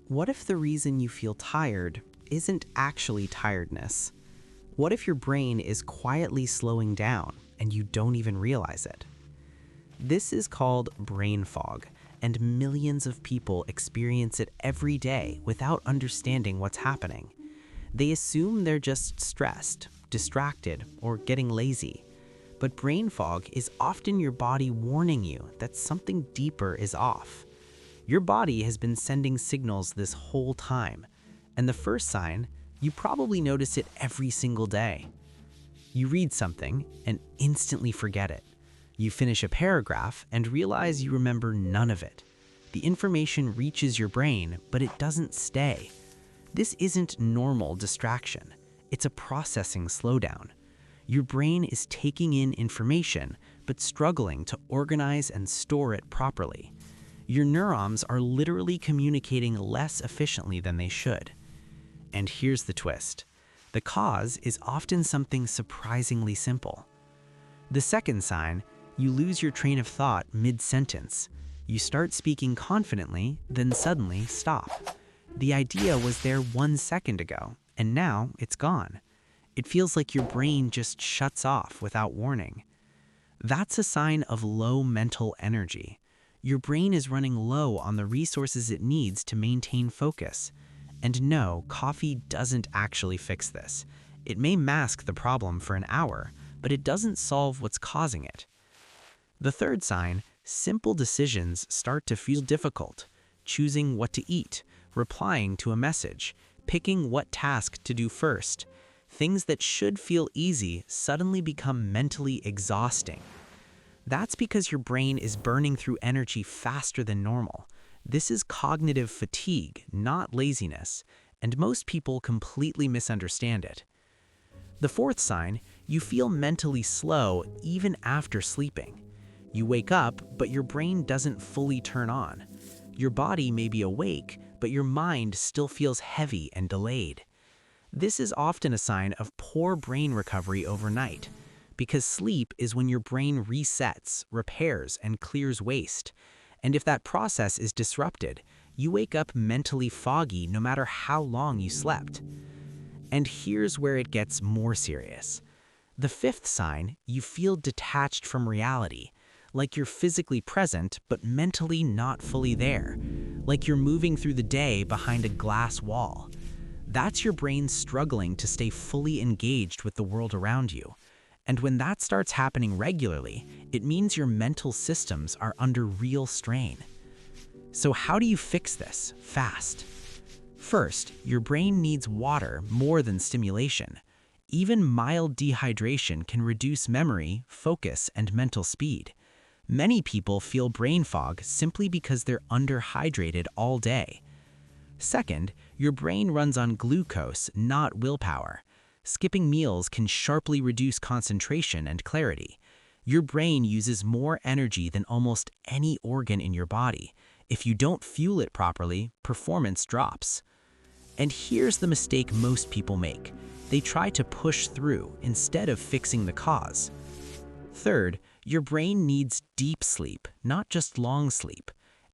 What if the reason you feel tired isn't actually tiredness? What if your brain is quietly slowing down and you don't even realize it? This is called brain fog, and millions of people experience it every day without understanding what's happening. They assume they're just stressed, distracted, or getting lazy. But brain fog is often your body warning you that something deeper is off. Your body has been sending signals this whole time, and the first sign, you probably notice it every single day. You read something and instantly forget it. You finish a paragraph and realize you remember none of it. The information reaches your brain, but it doesn't stay. This isn't normal distraction. It's a processing slowdown. Your brain is taking in information, but struggling to organize and store it properly. Your neurons are literally communicating less efficiently than they should. And here's the twist. The cause is often something surprisingly simple. The second sign, you lose your train of thought mid-sentence. You start speaking confidently, then suddenly stop. The idea was there 1 second ago, and now it's gone. It feels like your brain just shuts off without warning. That's a sign of low mental energy. Your brain is running low on the resources it needs to maintain focus. And no, coffee doesn't actually fix this. It may mask the problem for an hour, but it doesn't solve what's causing it. The third sign, simple decisions start to feel difficult. Choosing what to eat, replying to a message, picking what task to do first. Things that should feel easy suddenly become mentally exhausting. That's because your brain is burning through energy faster than normal. This is cognitive fatigue, not laziness, and most people completely misunderstand it. The fourth sign, you feel mentally slow even after sleeping. You wake up, but your brain doesn't fully turn on. Your body may be awake, but your mind still feels heavy and delayed. This is often a sign of poor brain recovery overnight, because sleep is when your brain resets, repairs, and clears waste. And if that process is disrupted, you wake up mentally foggy no matter how long you slept. And here's where it gets more serious. The fifth sign, you feel detached from reality, like you're physically present but mentally not fully there, like you're moving through the day behind a glass wall. That's your brain struggling to stay fully engaged with the world around you. And when that starts happening regularly, it means your mental systems are under real strain. So how do you fix this fast? First, your brain needs water more than stimulation. Even mild dehydration can reduce memory, focus, and mental speed. Many people feel brain fog simply because they're underhydrated all day. Second, your brain runs on glucose, not willpower. Skipping meals can sharply reduce concentration and clarity. Your brain uses more energy than almost any organ in your body. If you don't fuel it properly, performance drops. And here's the mistake most people make. They try to push through instead of fixing the cause. Third, your brain needs deep sleep, not just long sleep.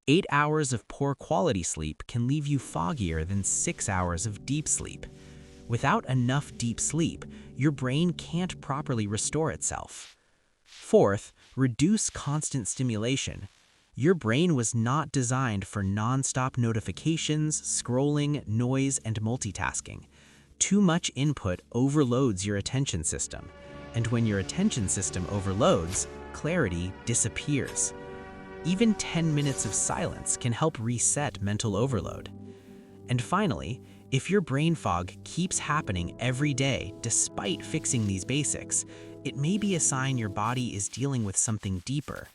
8 hours of poor quality sleep can leave you foggier than 6 hours of deep sleep. Without enough deep sleep, your brain can't properly restore itself. Fourth, reduce constant stimulation. Your brain was not designed for non-stop notifications, scrolling, noise, and multitasking. Too much input overloads your attention system. And when your attention system overloads, clarity disappears. Even 10 minutes of silence can help reset mental overload. And finally, if your brain fog keeps happening every day despite fixing these basics, it may be a sign your body is dealing with something deeper.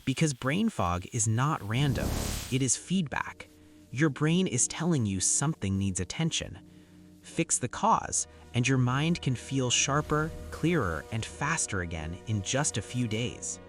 Because brain fog is not random, it is feedback. Your brain is telling you something needs attention. Fix the cause, and your mind can feel sharper, clearer, and faster again in just a few days.